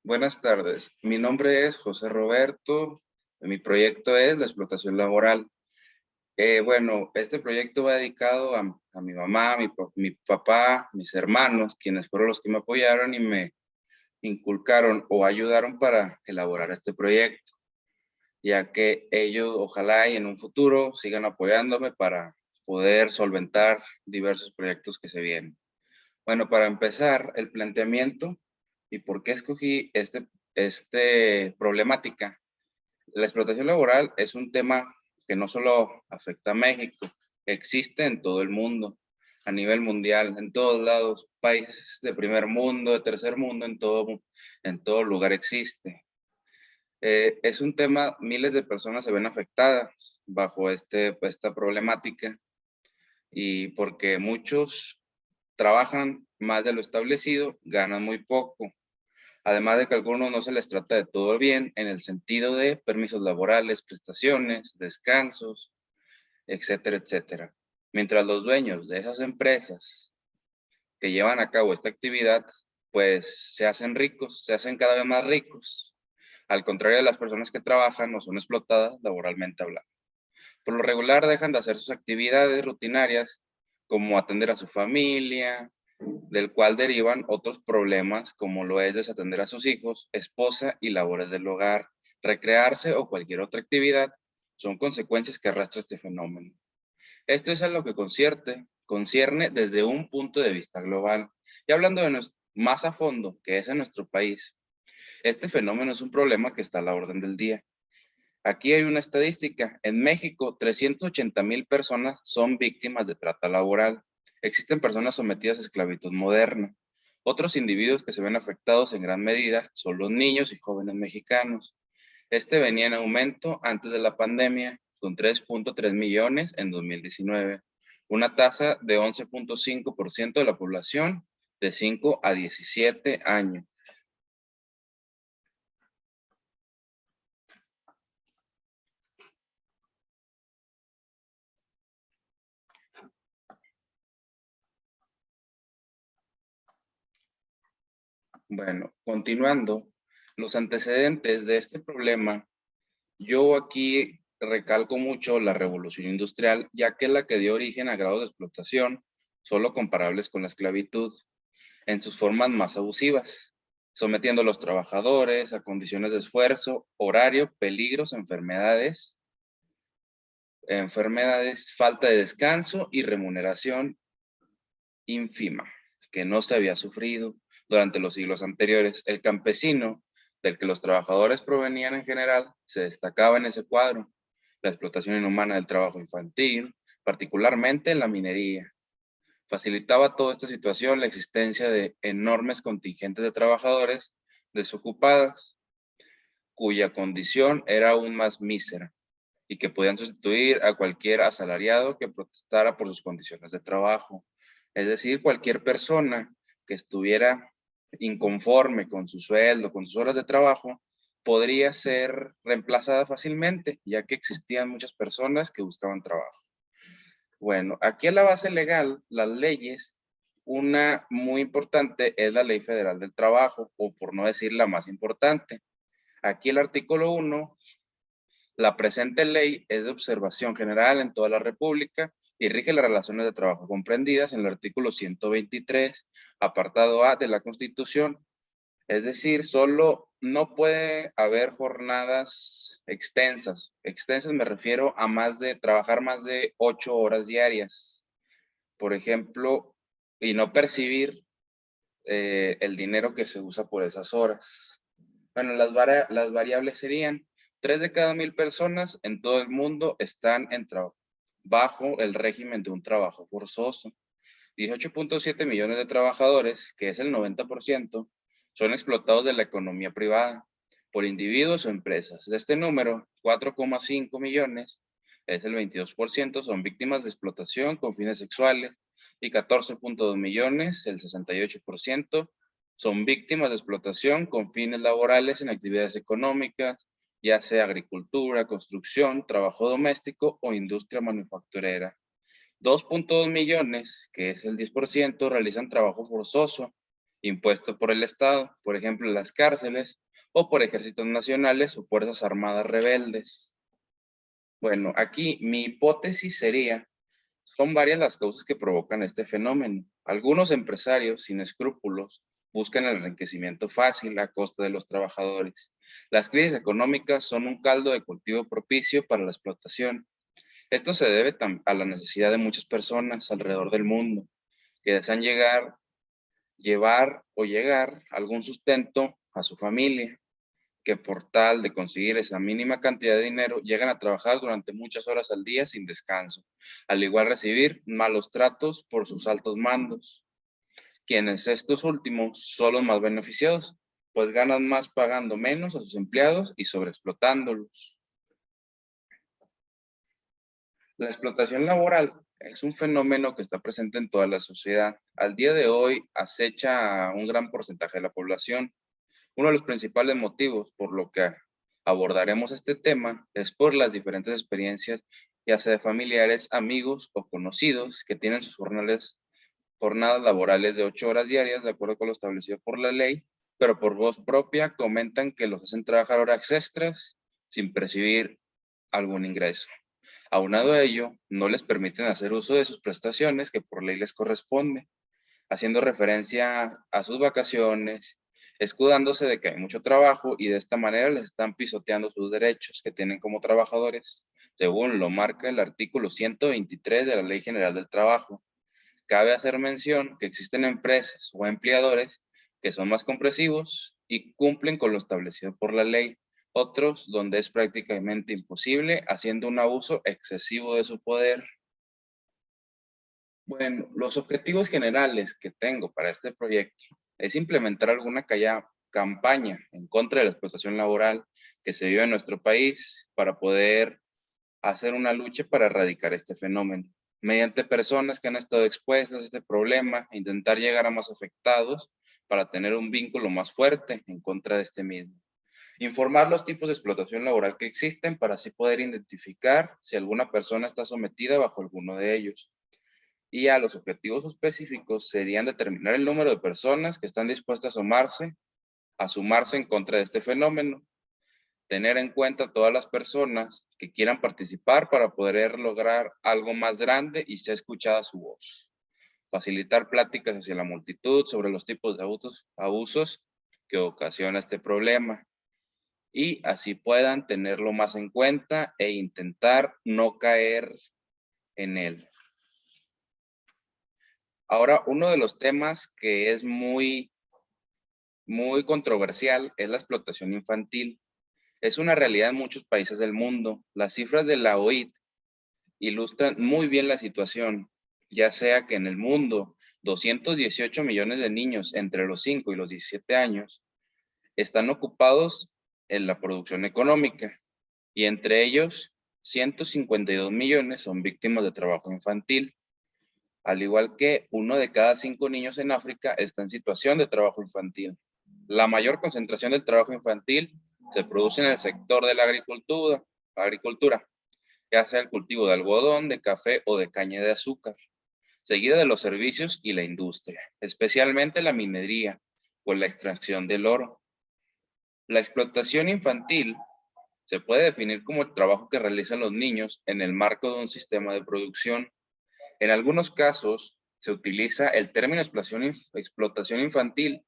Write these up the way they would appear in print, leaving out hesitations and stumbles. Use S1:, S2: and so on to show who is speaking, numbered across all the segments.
S1: Buenas tardes, mi nombre es José Roberto, mi proyecto es la explotación laboral. Bueno, este proyecto va dedicado a mi mamá, mi papá, mis hermanos, quienes fueron los que me apoyaron y me inculcaron o ayudaron para elaborar este proyecto, ya que ellos ojalá y en un futuro sigan apoyándome para poder solventar diversos proyectos que se vienen. Bueno, para empezar, el planteamiento y por qué escogí este problemática. La explotación laboral es un tema que no solo afecta a México, existe en todo el mundo, a nivel mundial, en todos lados, países de primer mundo, de tercer mundo, en todo lugar existe. Es un tema, miles de personas se ven afectadas bajo esta problemática y porque muchos trabajan más de lo establecido, ganan muy poco. Además de que a algunos no se les trata de todo bien en el sentido de permisos laborales, prestaciones, descansos, etcétera, etcétera. Mientras los dueños de esas empresas que llevan a cabo esta actividad, pues se hacen ricos, se hacen cada vez más ricos. Al contrario de las personas que trabajan o son explotadas laboralmente hablando. Por lo regular dejan de hacer sus actividades rutinarias como atender a su familia, del cual derivan otros problemas como lo es desatender a sus hijos, esposa y labores del hogar, recrearse o cualquier otra actividad, son consecuencias que arrastra este fenómeno. Esto es a lo que concierne desde un punto de vista global. Y hablando más a fondo, que es en nuestro país, este fenómeno es un problema que está a la orden del día. Aquí hay una estadística. En México, 380,000 personas son víctimas de trata laboral. Existen personas sometidas a esclavitud moderna. Otros individuos que se ven afectados en gran medida son los niños y jóvenes mexicanos. Este venía en aumento antes de la pandemia, con 3.3 millones en 2019, una tasa de 11.5% de la población de 5 a 17 años. Bueno, continuando, los antecedentes de este problema, yo aquí recalco mucho la revolución industrial, ya que es la que dio origen a grados de explotación solo comparables con la esclavitud en sus formas más abusivas, sometiendo a los trabajadores a condiciones de esfuerzo, horario, peligros, enfermedades, falta de descanso y remuneración ínfima, que no se había sufrido durante los siglos anteriores. El campesino, del que los trabajadores provenían en general, se destacaba en ese cuadro. La explotación inhumana del trabajo infantil, particularmente en la minería. Facilitaba toda esta situación la existencia de enormes contingentes de trabajadores desocupados, cuya condición era aún más mísera y que podían sustituir a cualquier asalariado que protestara por sus condiciones de trabajo. Es decir, cualquier persona que estuviera inconforme con su sueldo, con sus horas de trabajo, podría ser reemplazada fácilmente, ya que existían muchas personas que buscaban trabajo. Bueno, aquí en la base legal, las leyes, una muy importante es la Ley Federal del Trabajo, o por no decir la más importante. Aquí el artículo 1, la presente ley es de observación general en toda la República y rige las relaciones de trabajo comprendidas en el artículo 123, apartado A de la Constitución. Es decir, solo no puede haber jornadas extensas. Extensas me refiero a trabajar más de 8 horas diarias, por ejemplo, y no percibir el dinero que se usa por esas horas. Bueno, las variables serían 3 de cada 1,000 personas en todo el mundo están bajo el régimen de un trabajo forzoso. 18.7 millones de trabajadores, que es el 90%, son explotados de la economía privada por individuos o empresas. De este número, 4,5 millones, es el 22%, son víctimas de explotación con fines sexuales y 14.2 millones, el 68%, son víctimas de explotación con fines laborales en actividades económicas, ya sea agricultura, construcción, trabajo doméstico o industria manufacturera. 2.2 millones, que es el 10%, realizan trabajo forzoso impuesto por el Estado, por ejemplo, las cárceles, o por ejércitos nacionales o fuerzas armadas rebeldes. Bueno, aquí mi hipótesis sería, son varias las causas que provocan este fenómeno. Algunos empresarios sin escrúpulos buscan el enriquecimiento fácil a costa de los trabajadores. Las crisis económicas son un caldo de cultivo propicio para la explotación. Esto se debe a la necesidad de muchas personas alrededor del mundo que desean llevar algún sustento a su familia, que por tal de conseguir esa mínima cantidad de dinero llegan a trabajar durante muchas horas al día sin descanso, al igual recibir malos tratos por sus altos mandos, quienes estos últimos son los más beneficiados, pues ganan más pagando menos a sus empleados y sobreexplotándolos. La explotación laboral es un fenómeno que está presente en toda la sociedad. Al día de hoy acecha a un gran porcentaje de la población. Uno de los principales motivos por lo que abordaremos este tema es por las diferentes experiencias, ya sea de familiares, amigos o conocidos que tienen sus jornadas laborales de 8 horas diarias, de acuerdo con lo establecido por la ley, pero por voz propia comentan que los hacen trabajar horas extras sin percibir algún ingreso. Aunado a ello, no les permiten hacer uso de sus prestaciones que por ley les corresponde, haciendo referencia a sus vacaciones, escudándose de que hay mucho trabajo y de esta manera les están pisoteando sus derechos que tienen como trabajadores, según lo marca el artículo 123 de la Ley General del Trabajo. Cabe hacer mención que existen empresas o empleadores que son más compresivos y cumplen con lo establecido por la ley, otros donde es prácticamente imposible, haciendo un abuso excesivo de su poder. Bueno, los objetivos generales que tengo para este proyecto es implementar alguna campaña en contra de la explotación laboral que se vive en nuestro país para poder hacer una lucha para erradicar este fenómeno. Mediante personas que han estado expuestas a este problema, intentar llegar a más afectados para tener un vínculo más fuerte en contra de este mismo. Informar los tipos de explotación laboral que existen para así poder identificar si alguna persona está sometida bajo alguno de ellos. Y a los objetivos específicos serían determinar el número de personas que están dispuestas a sumarse en contra de este fenómeno, tener en cuenta todas las personas que quieran participar para poder lograr algo más grande y sea escuchada su voz, facilitar pláticas hacia la multitud sobre los tipos de abusos que ocasiona este problema y así puedan tenerlo más en cuenta e intentar no caer en él. Ahora, uno de los temas que es muy controversial es la explotación infantil. Es una realidad en muchos países del mundo. Las cifras de la OIT ilustran muy bien la situación, ya sea que en el mundo 218 millones de niños entre los 5 y los 17 años están ocupados en la producción económica y entre ellos 152 millones son víctimas de trabajo infantil. Al igual que 1 de cada 5 niños en África está en situación de trabajo infantil. La mayor concentración del trabajo infantil se produce en el sector de la agricultura, ya sea el cultivo de algodón, de café o de caña de azúcar, seguida de los servicios y la industria, especialmente la minería o la extracción del oro. La explotación infantil se puede definir como el trabajo que realizan los niños en el marco de un sistema de producción. En algunos casos, se utiliza el término explotación infantil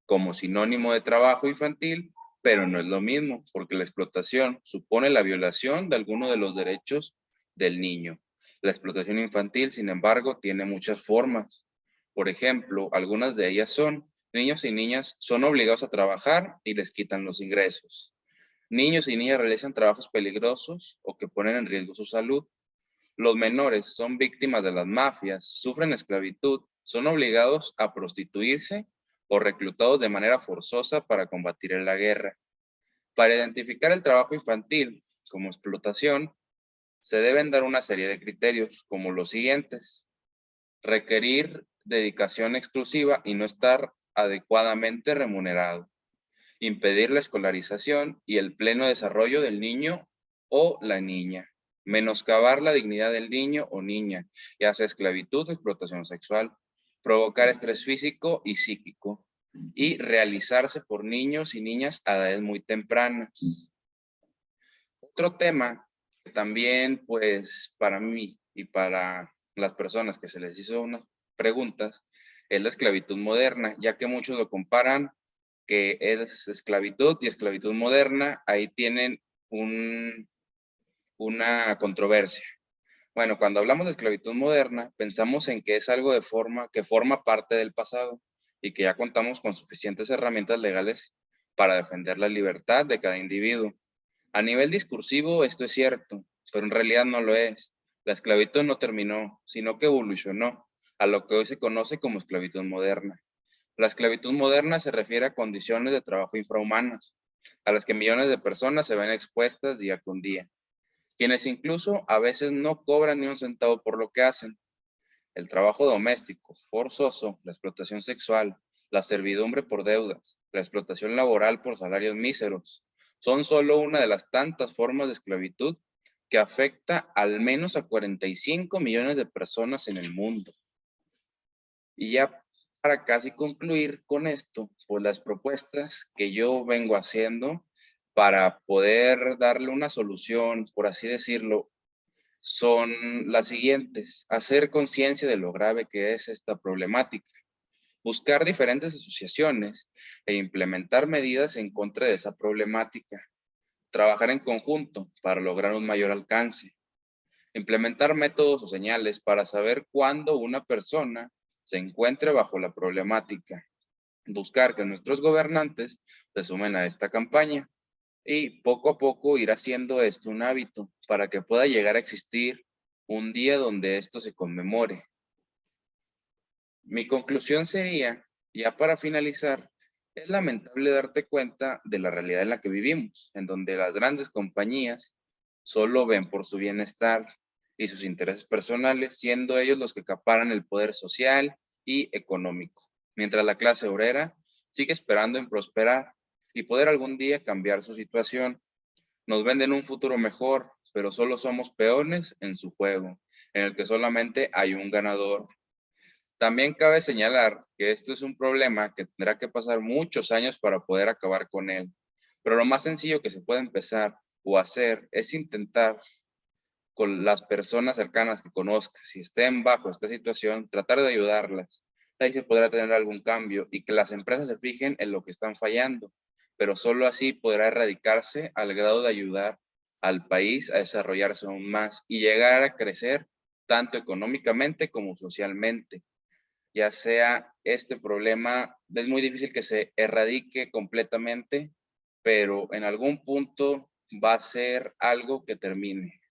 S1: como sinónimo de trabajo infantil, pero no es lo mismo, porque la explotación supone la violación de alguno de los derechos del niño. La explotación infantil, sin embargo, tiene muchas formas. Por ejemplo, algunas de ellas son: niños y niñas son obligados a trabajar y les quitan los ingresos. Niños y niñas realizan trabajos peligrosos o que ponen en riesgo su salud. Los menores son víctimas de las mafias, sufren esclavitud, son obligados a prostituirse o reclutados de manera forzosa para combatir en la guerra. Para identificar el trabajo infantil como explotación, se deben dar una serie de criterios como los siguientes: requerir dedicación exclusiva y no estar adecuadamente remunerado, impedir la escolarización y el pleno desarrollo del niño o la niña, menoscabar la dignidad del niño o niña, ya sea esclavitud o explotación sexual, provocar estrés físico y psíquico, y realizarse por niños y niñas a edades muy tempranas. Otro tema que también, pues, para mí y para las personas que se les hizo unas preguntas, es la esclavitud moderna, ya que muchos lo comparan que es esclavitud y esclavitud moderna, ahí tienen una controversia. Bueno, cuando hablamos de esclavitud moderna, pensamos en que es algo que forma parte del pasado y que ya contamos con suficientes herramientas legales para defender la libertad de cada individuo. A nivel discursivo, esto es cierto, pero en realidad no lo es. La esclavitud no terminó, sino que evolucionó a lo que hoy se conoce como esclavitud moderna. La esclavitud moderna se refiere a condiciones de trabajo infrahumanas, a las que millones de personas se ven expuestas día con día, quienes incluso a veces no cobran ni un centavo por lo que hacen. El trabajo doméstico, forzoso, la explotación sexual, la servidumbre por deudas, la explotación laboral por salarios míseros, son solo una de las tantas formas de esclavitud que afecta al menos a 45 millones de personas en el mundo. Y ya para casi concluir con esto, pues las propuestas que yo vengo haciendo para poder darle una solución, por así decirlo, son las siguientes: hacer conciencia de lo grave que es esta problemática, buscar diferentes asociaciones e implementar medidas en contra de esa problemática, trabajar en conjunto para lograr un mayor alcance, implementar métodos o señales para saber cuándo una persona se encuentre bajo la problemática, buscar que nuestros gobernantes se sumen a esta campaña y poco a poco ir haciendo esto un hábito para que pueda llegar a existir un día donde esto se conmemore. Mi conclusión sería, ya para finalizar, es lamentable darte cuenta de la realidad en la que vivimos, en donde las grandes compañías solo ven por su bienestar y sus intereses personales, siendo ellos los que acaparan el poder social y económico, mientras la clase obrera sigue esperando en prosperar y poder algún día cambiar su situación. Nos venden un futuro mejor, pero solo somos peones en su juego, en el que solamente hay un ganador. También cabe señalar que esto es un problema que tendrá que pasar muchos años para poder acabar con él. Pero lo más sencillo que se puede empezar o hacer es intentar con las personas cercanas que conozcas, si estén bajo esta situación, tratar de ayudarlas. Ahí se podrá tener algún cambio y que las empresas se fijen en lo que están fallando, pero solo así podrá erradicarse al grado de ayudar al país a desarrollarse aún más y llegar a crecer tanto económicamente como socialmente. Ya sea este problema, es muy difícil que se erradique completamente, pero en algún punto va a ser algo que termine.